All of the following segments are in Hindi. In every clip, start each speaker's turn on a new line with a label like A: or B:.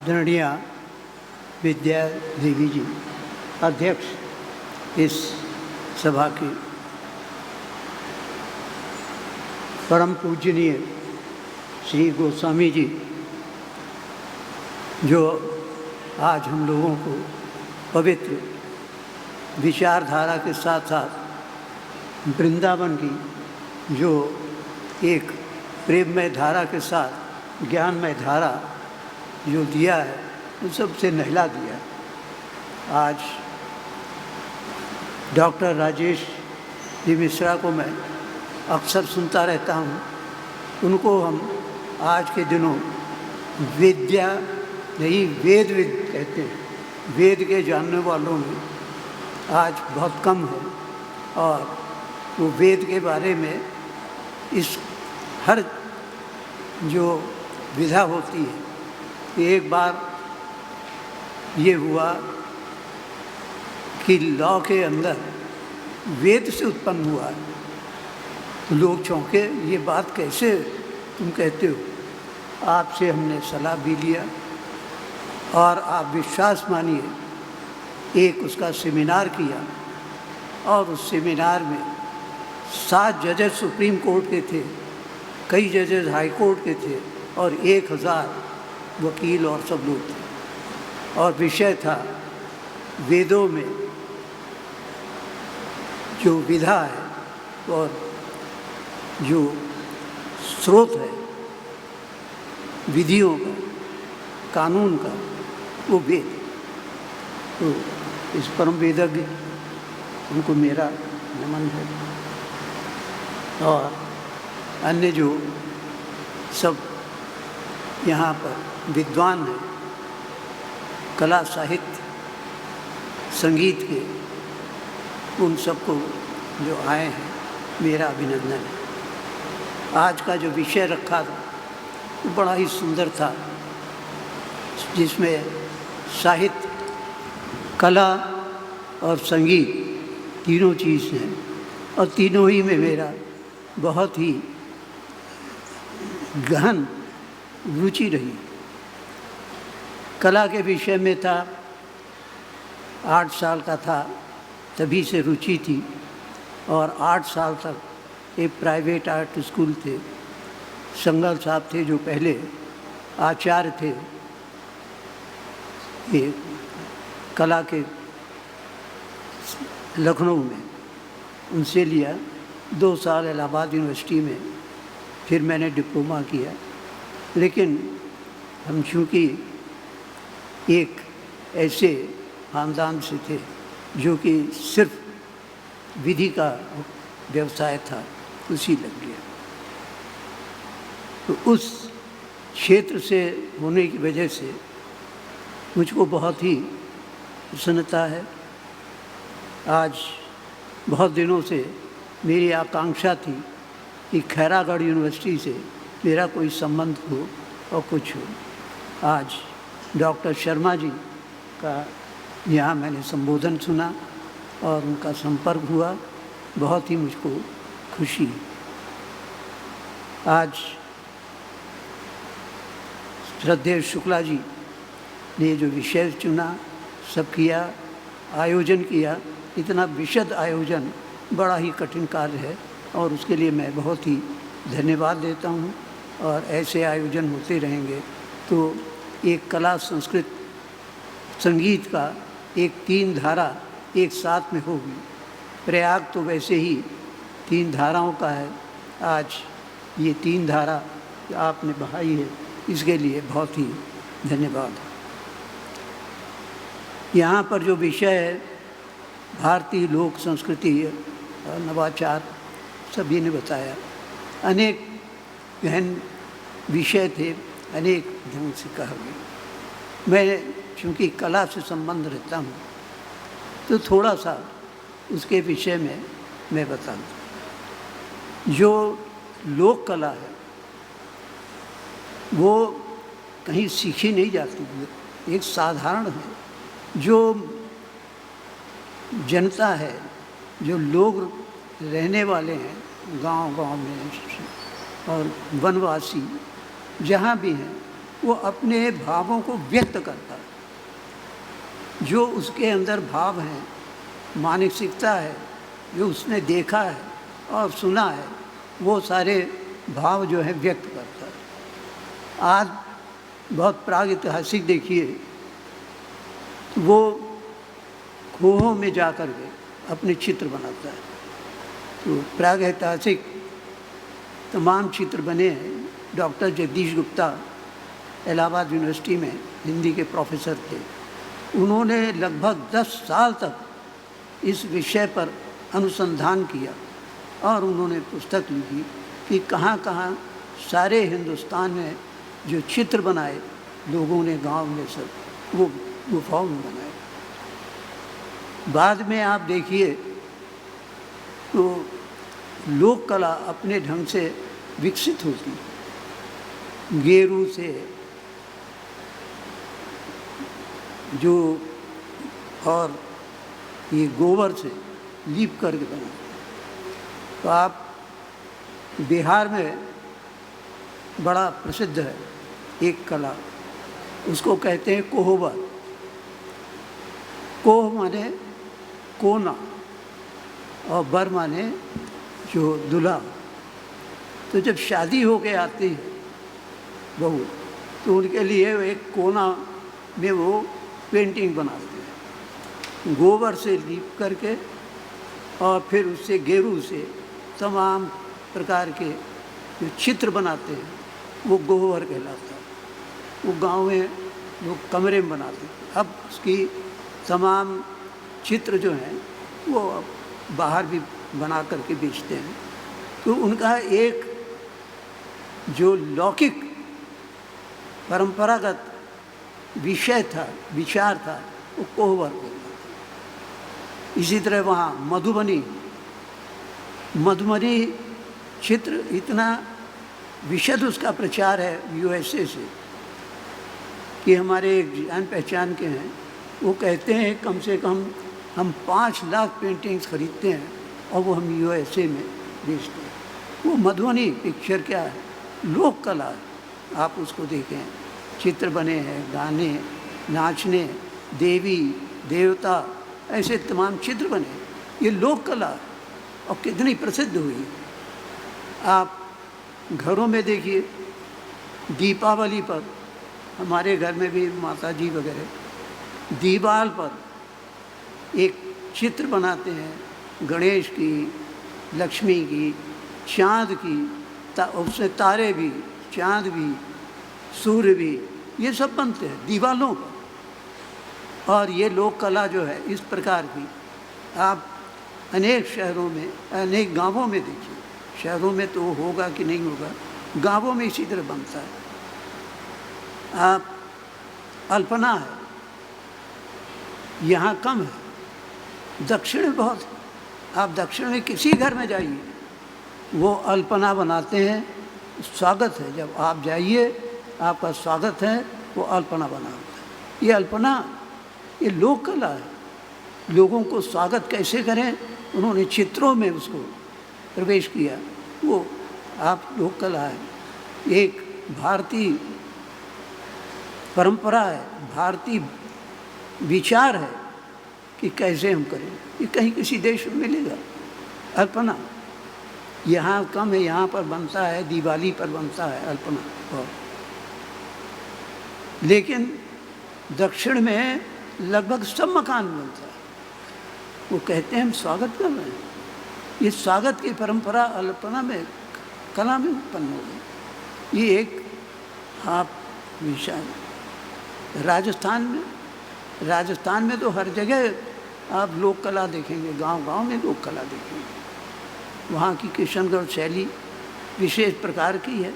A: आदरणीय विद्या देवी जी अध्यक्ष इस सभा की, परम पूजनीय श्री गोस्वामी जी जो आज हम लोगों को पवित्र विचारधारा के साथ साथ वृंदावन की जो एक प्रेममय धारा के साथ ज्ञानमय धारा जो दिया है उन सबसे नहला दिया। आज डॉक्टर राजेश जी मिश्रा को मैं अक्सर सुनता रहता हूँ। उनको हम आज के दिनों विद्या नहीं वेद कहते हैं। वेद के जानने वालों में आज बहुत कम है और वो वेद के बारे में इस हर जो विधा होती है। एक बार ये हुआ कि लॉ के अंदर वेद से उत्पन्न हुआ है, तो लोग चौंके, ये बात कैसे तुम कहते हो। आपसे हमने सलाह भी लिया और आप विश्वास मानिए एक उसका सेमिनार किया और उस सेमिनार में 7 जजेस सुप्रीम कोर्ट के थे, कई जजेस हाई कोर्ट के थे और 1000 वकील और सब लोग थे। और विषय था वेदों में जो विधा है और जो स्रोत है विधियों का, कानून का, वो वेद। तो इस परम वेदज्ञ उनको मेरा नमन है। और अन्य जो सब यहाँ पर विद्वान हैं, कला साहित्य संगीत के, उन सबको जो आए हैं मेरा अभिनंदन है। आज का जो विषय रखा था वो बड़ा ही सुंदर था, जिसमें साहित्य, कला और संगीत तीनों चीज़ हैं और तीनों ही में मेरा बहुत ही गहन रुचि रही। कला के विषय में था, 8 साल का था तभी से रुचि थी और 8 साल तक एक प्राइवेट आर्ट स्कूल थे। संगल साहब थे जो पहले आचार्य थे ये कला के लखनऊ में, उनसे लिया। 2 साल इलाहाबाद यूनिवर्सिटी में फिर मैंने डिप्लोमा किया। लेकिन हम चूँकि एक ऐसे ख़ानदान से थे जो कि सिर्फ विधि का व्यवसाय था, उसी लग गया। तो उस क्षेत्र से होने की वजह से मुझको बहुत ही प्रसन्नता है। आज बहुत दिनों से मेरी आकांक्षा थी कि खैरागढ़ यूनिवर्सिटी से मेरा कोई संबंध हो और कुछ हो। आज डॉक्टर शर्मा जी का यहाँ मैंने संबोधन सुना और उनका संपर्क हुआ, बहुत ही मुझको खुशी है। आज श्रद्धेय शुक्ला जी ने जो विषय चुना, सब किया, आयोजन किया। इतना विशद आयोजन बड़ा ही कठिन कार्य है और उसके लिए मैं बहुत ही धन्यवाद देता हूँ। और ऐसे आयोजन होते रहेंगे तो एक कला, संस्कृत, संगीत का एक 3 धारा एक साथ में होगी। प्रयाग तो वैसे ही 3 धाराओं का है। आज ये 3 धारा आपने बहाई है, इसके लिए बहुत ही धन्यवाद। यहाँ पर जो विषय है भारतीय लोक संस्कृति और नवाचार, सभी ने बताया। अनेक गहन विषय थे, अनेक ढंग से कहा गया। मैं चूँकि कला से संबंध रखता हूँ तो थोड़ा सा उसके विषय में मैं बताऊँ। जो लोक कला है वो कहीं सीखी नहीं जाती है, एक साधारण है। जो जनता है, जो लोग रहने वाले हैं गांव-गांव में और वनवासी जहाँ भी हैं, वो अपने भावों को व्यक्त करता है। जो उसके अंदर भाव हैं, मानसिकता है, जो उसने देखा है और सुना है, वो सारे भाव जो है व्यक्त करता है। आज बहुत प्रागैतिहासिक देखिए, वो खोहों में जा कर के अपने चित्र बनाता है। तो प्रागैतिहासिक तमाम चित्र बने हैं। डॉक्टर जगदीश गुप्ता इलाहाबाद यूनिवर्सिटी में हिंदी के प्रोफेसर थे। उन्होंने लगभग 10 साल तक इस विषय पर अनुसंधान किया और उन्होंने पुस्तक लिखी कि कहाँ कहाँ सारे हिंदुस्तान में जो चित्र बनाए लोगों ने, गांव में सब, वो गुफाओं में बनाए। बाद में आप देखिए तो लोक कला अपने ढंग से विकसित होती, गेरू से जो और ये गोबर से लीप करके बना। तो आप बिहार में बड़ा प्रसिद्ध है एक कला, उसको कहते हैं कोहबर। कोह माने कोना और बर माने जो दूल्हा। तो जब शादी होके आती है बहू, तो उनके लिए एक कोना में वो पेंटिंग बनाते हैं गोबर से लीप करके, और फिर उससे गेरू से तमाम प्रकार के जो चित्र बनाते हैं वो गोबर कहलाता है। वो गांव में लोग कमरे में बनाते हैं। अब उसकी तमाम चित्र जो हैं वो बाहर भी बना करके बेचते हैं। तो उनका एक जो लौकिक परंपरागत विषय था, विचार था, वो कोहबर कहलाता था। इसी तरह वहाँ मधुबनी चित्र इतना विशद उसका प्रचार है यूएसए से कि हमारे एक जान पहचान के हैं, वो कहते हैं कम से कम हम 5 लाख पेंटिंग्स खरीदते हैं और वो हम यूएसए में बेचते हैं। वो मधुबनी पिक्चर क्या है? लोक कला है। आप उसको देखें, चित्र बने हैं, गाने, नाचने, देवी देवता, ऐसे तमाम चित्र बने। ये लोक कला है और कितनी प्रसिद्ध हुई। आप घरों में देखिए, दीपावली पर हमारे घर में भी माता जी वगैरह दीवार पर एक चित्र बनाते हैं, गणेश की, लक्ष्मी की, चाँद की, उससे तारे भी, चाँद भी, सूर्य भी, ये सब बनते हैं दीवारों पर। और ये लोक कला जो है इस प्रकार की आप अनेक शहरों में, अनेक गांवों में देखिए। शहरों में तो होगा कि नहीं होगा, गांवों में इसी तरह बनता है। आप अल्पना है, यहाँ कम है, दक्षिण में बहुत है। आप दक्षिण में किसी घर में जाइए, वो अल्पना बनाते हैं, स्वागत है। जब आप जाइए, आपका स्वागत है, वो अल्पना बना होता है। ये अल्पना, ये लोक कला है। लोगों को स्वागत कैसे करें, उन्होंने चित्रों में उसको प्रवेश किया। वो आप लोक कला है। एक भारतीय परंपरा है, भारतीय विचार है कि कैसे हम करें। ये कहीं किसी देश में मिलेगा अल्पना? यहाँ कम है, यहाँ पर बनता है, दिवाली पर बनता है अल्पना। और लेकिन दक्षिण में लगभग सब मकान में बनता है। वो कहते हैं हम स्वागत कर रहे हैं। ये स्वागत की परंपरा अल्पना में, कला में उत्पन्न हो गई। ये एक आप विषय राजस्थान में तो हर जगह आप लोक कला देखेंगे, गांव-गांव में लोक कला देखेंगे। वहाँ की किशनगढ़ शैली विशेष प्रकार की है।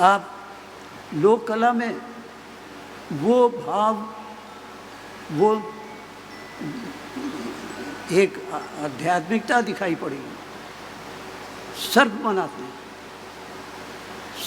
A: आप लोक कला में वो भाव, वो एक आध्यात्मिकता दिखाई पड़ेगी। सर्प बनाते हैं।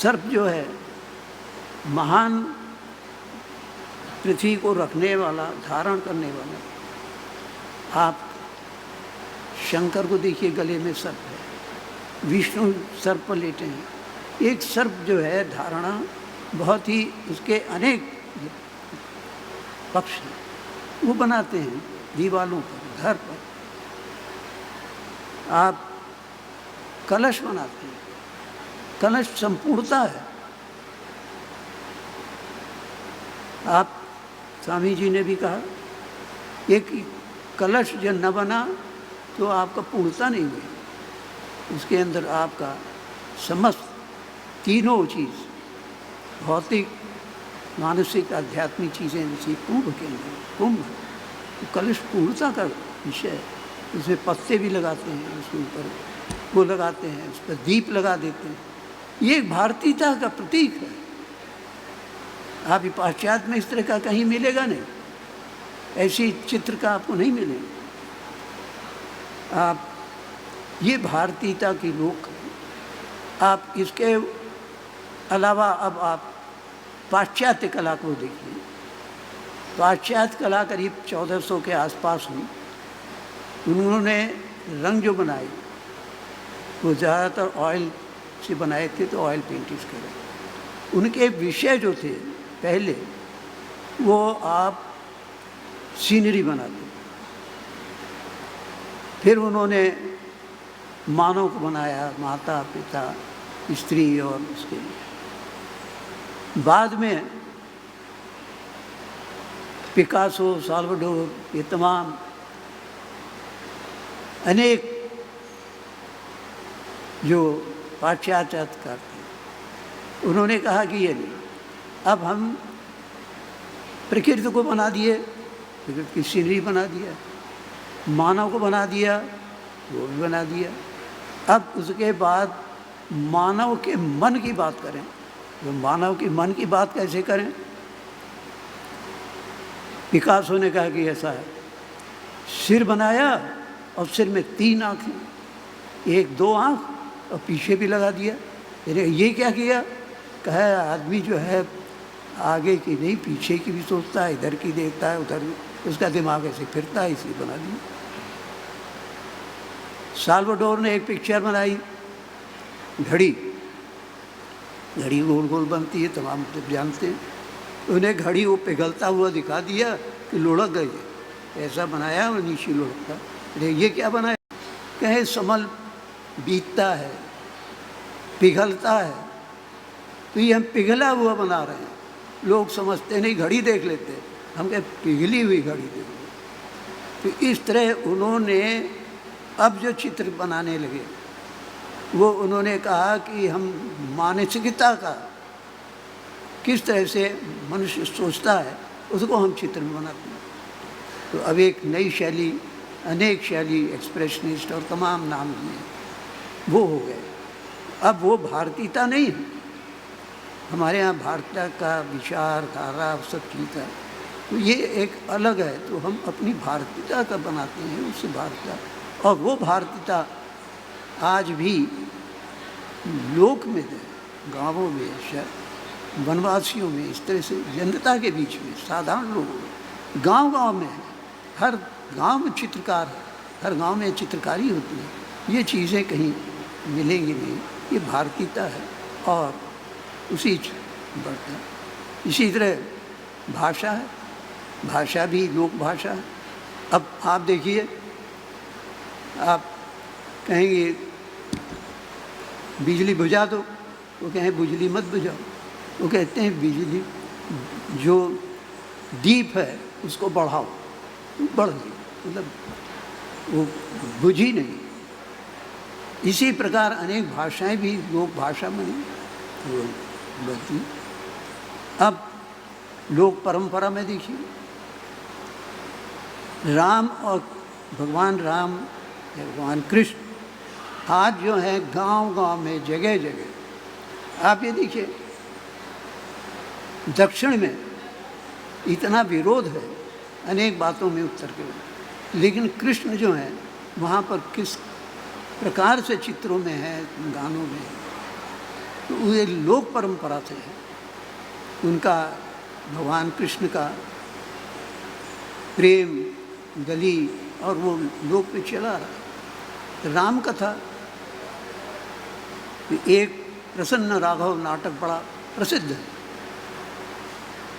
A: सर्प जो है महान पृथ्वी को रखने वाला, धारण करने वाला। आप शंकर को देखिए, गले में सर्प है, विष्णु सर्प पर लेटे हैं। एक सर्प जो है धारणा बहुत ही उसके अनेक पक्ष हैं, वो बनाते हैं दीवारों पर, घर पर। आप कलश बनाते हैं, कलश संपूर्णता है। आप स्वामी जी ने भी कहा एक कलश जो न बना तो आपका पूर्णता नहीं हुई। उसके अंदर आपका समस्त तीनों चीज़, भौतिक, मानसिक, आध्यात्मिक चीज़ें इसी कुंभ के अंदर, कुंभ तो कलश पूर्णता का विषय है। उसमें पत्ते भी लगाते हैं, उसके ऊपर वो लगाते हैं, उस पर दीप लगा देते हैं। ये एक भारतीयता का प्रतीक है। आप पाश्चात्य में इस तरह का कहीं मिलेगा नहीं, ऐसी चित्र का आपको नहीं मिलेगा। आप ये भारतीयता की लोक है। आप इसके अलावा अब आप पाश्चात्य कला को देखिए। पाश्चात्य कला करीब 1400 के आसपास हुई। उन्होंने रंग जो बनाए वो ज़्यादातर ऑयल से बनाए थे, तो ऑयल पेंटिंग्स करे। उनके विषय जो थे पहले, वो आप सीनरी बनाते। फिर उन्होंने मानव को बनाया, माता पिता स्त्री, और उसके बाद में पिकासो, साल्वाडोर, ये तमाम अनेक जो पाश्चात्यकार थे, उन्होंने कहा कि ये नहीं, अब हम प्रकृति को बना दिए, प्रकृति की सीनरी बना दिया, मानव को बना दिया, वो भी बना दिया। अब उसके बाद मानव के मन की बात करें, तो मानव के मन की बात कैसे करें? पिकासो ने कहा कि ऐसा है, सिर बनाया और सिर में 3 आँखें, 1-2 आँख और पीछे भी लगा दिया। ये क्या किया? कहा आदमी जो है आगे की नहीं पीछे की भी सोचता है, इधर की देखता है, उधर भी, उसका दिमाग ऐसे फिरता है, इसलिए बना दिया। साल्वाडोर ने एक पिक्चर बनाई, घड़ी गोल गोल बनती है, तमाम तो जानते हैं। उन्हें घड़ी वो पिघलता हुआ दिखा दिया कि लुढ़क गई, ऐसा बनाया और नीचे लुढ़कता। अरे ये क्या बनाया? कहे समल बीतता है, पिघलता है, तो ये हम पिघला हुआ बना रहे हैं। लोग समझते नहीं, घड़ी देख लेते, हम कहे पिघली हुई घड़ी देख लो। तो इस तरह उन्होंने अब जो चित्र बनाने लगे, वो उन्होंने कहा कि हम मानसिकता का किस तरह से मनुष्य सोचता है, उसको हम चित्र में बनाते हैं। तो अब एक नई शैली, अनेक शैली, एक्सप्रेशनिस्ट और तमाम नाम दिए, वो हो गए। अब वो भारतीयता नहीं है। हमारे यहाँ भारतीयता का विचारधारा सब चीज़ है, तो ये एक अलग है। तो हम अपनी भारतीयता का बनाते हैं, उससे भारतीयता, और वो भारतीयता आज भी लोक में है, गाँवों में, वनवासियों में, इस तरह से जनता के बीच में, साधारण लोगों में, गांव-गांव में है। हर गांव में चित्रकार है, हर गांव में चित्रकारी होती है। ये चीज़ें कहीं मिलेंगी नहीं, ये भारतीयता है और उसी बढ़ता है। इसी तरह भाषा है, भाषा भी लोक भाषा है। अब आप देखिए, आप कहेंगे बिजली बुझा दो, वो कहें बिजली मत बुझाओ। वो कहते हैं बिजली जो दीप है उसको बढ़ाओ, बढ़ गई, मतलब वो बुझी नहीं। इसी प्रकार अनेक भाषाएं भी लोक भाषा बनी, वो बढ़ती। अब लोक परंपरा में देखिए, राम और भगवान राम, भगवान कृष्ण आज जो है गांव-गांव में, जगह जगह, आप ये देखिए दक्षिण में इतना विरोध है अनेक बातों में उत्तर के, लेकिन कृष्ण जो है वहाँ पर किस प्रकार से चित्रों में है, गानों में है, तो ये लोक परंपरा से है। उनका भगवान कृष्ण का प्रेम गली और वो लोक पे चला रहा है। राम कथा, एक प्रसन्न राघव नाटक बड़ा प्रसिद्ध है,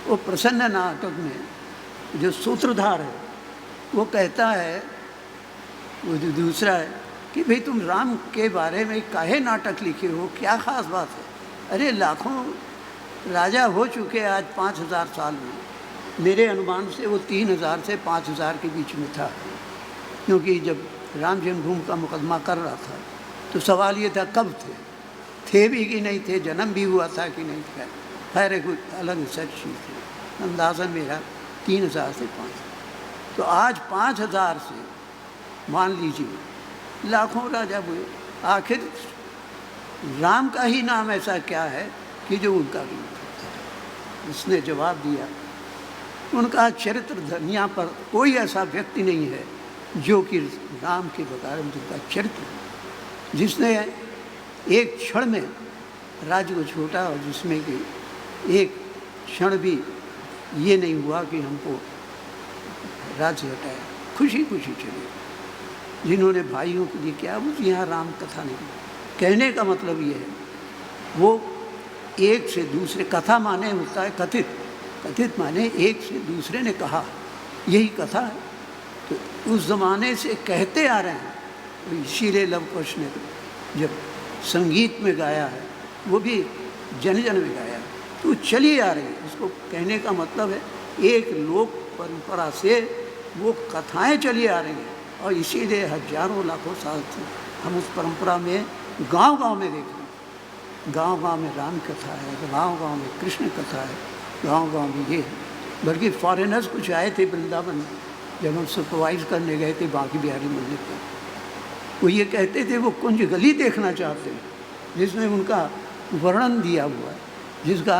A: वो प्रसन्न नाटक में जो सूत्रधार है वो कहता है, वो जो दूसरा है कि भाई तुम राम के बारे में काहे नाटक लिखे हो, क्या ख़ास बात है? अरे लाखों राजा हो चुके आज 5000 साल में, मेरे अनुमान से वो 3000 से 5000 के बीच में था, क्योंकि जब राम जन्मभूमि का मुकदमा कर रहा था तो सवाल ये था कब थे भी कि नहीं थे, जन्म भी हुआ था कि नहीं था। खैर एक अलग रिसर्च चीज़ थी। अंदाज़न मेरा 3000 से 5000, तो आज 5000 से मान लीजिए लाखों राजा हुए, आखिर राम का ही नाम ऐसा क्या है कि जो उनका भी नहीं? उसने जवाब दिया, उनका चरित्र दुनिया पर कोई ऐसा व्यक्ति नहीं है जो कि राम के बगैर उनका चरित्र, जिसने एक क्षण में राज्य को छोटा और जिसमें कि एक क्षण भी ये नहीं हुआ कि हमको राज्य हटाया, खुशी खुशी चले। जिन्होंने भाइयों के लिए क्या, वो यहाँ राम कथा नहीं। कहने का मतलब ये है, वो एक से दूसरे, कथा माने होता है कथित, कथित माने एक से दूसरे ने कहा, यही कथा है। तो उस ज़माने से कहते आ रहे हैं, इसीलिए लव कुश ने जब संगीत में गाया है, वो भी जन जन में गाया है, तो चली आ रही है। उसको कहने का मतलब है एक लोक परंपरा से वो कथाएं चली आ रही हैं, और इसीलिए हजारों लाखों साल से हम उस परंपरा में गांव-गांव में देख रहे हैं। गांव-गांव में राम कथा है, गांव-गांव में कृष्ण कथा है, गांव-गांव में ये है। बल्कि फॉरेनर्स कुछ आए थे वृंदावन में, जब हम सुपरवाइज करने गए थे बांकी बिहारी मंदिर पर, वो ये कहते थे वो कुंज गली देखना चाहते हैं जिसमें उनका वर्णन दिया हुआ है, जिसका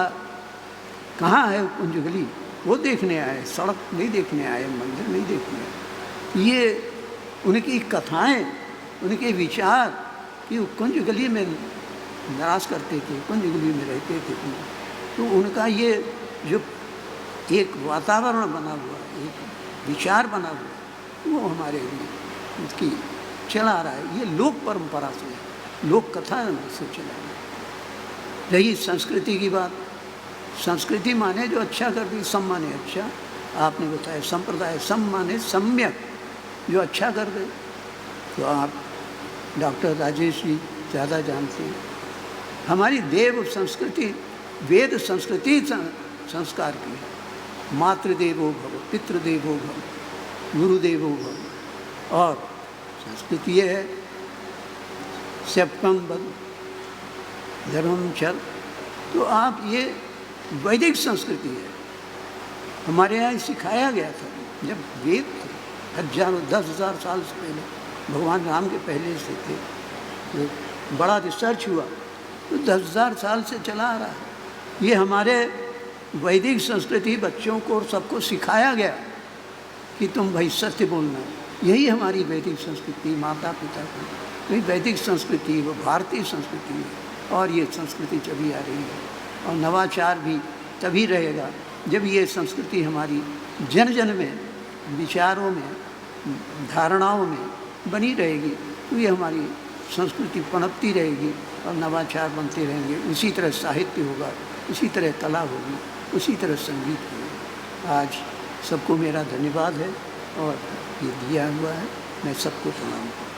A: कहाँ है कुंज गली, वो देखने आए, सड़क नहीं देखने आए, मंदिर नहीं देखने आए। ये उनकी कथाएं, उनके विचार कि वो कुंज गली में निवास करते थे, कुंज गली में रहते थे, तो उनका ये जो एक वातावरण बना हुआ, एक विचार बना हुआ, वो हमारे लिए उसकी चला रहा है। ये लोक परंपरा से, लोक कथा से चला रहा है। रही संस्कृति की बात, संस्कृति माने जो अच्छा करती, सम माने अच्छा, आपने बताया संप्रदाय, सम माने सम्यक, जो अच्छा कर दे। तो आप डॉक्टर राजेश जी ज़्यादा जानते हैं। हमारी देव संस्कृति, वेद संस्कृति संस्कार की है। मातृदेवो भव, पितृदेवो भव, गुरुदेवो भव, और संस्कृति ये है सेप्कम बल धर्मम चल। तो आप ये वैदिक संस्कृति है, हमारे यहाँ सिखाया गया था। जब वेद थे, हजारों 10,000 साल से पहले, भगवान राम के पहले से थे, तो बड़ा रिसर्च हुआ, तो 10,000 साल से चला आ रहा है। ये हमारे वैदिक संस्कृति बच्चों को और सबको सिखाया गया कि तुम भाई सत्य बोलना, यही हमारी वैदिक संस्कृति, माता पिता की। तो वैदिक संस्कृति वो भारतीय संस्कृति है, और ये संस्कृति चली आ रही है, और नवाचार भी तभी रहेगा जब ये संस्कृति हमारी जन जन में, विचारों में, धारणाओं में बनी रहेगी, तो ये हमारी संस्कृति पनपती रहेगी और नवाचार बनते रहेंगे। उसी तरह साहित्य होगा, उसी तरह कला होगी, उसी तरह संगीत होगा। आज सबको मेरा धन्यवाद है, और ये दिया हुआ है, मैं सबको प्रणाम करता हूँ।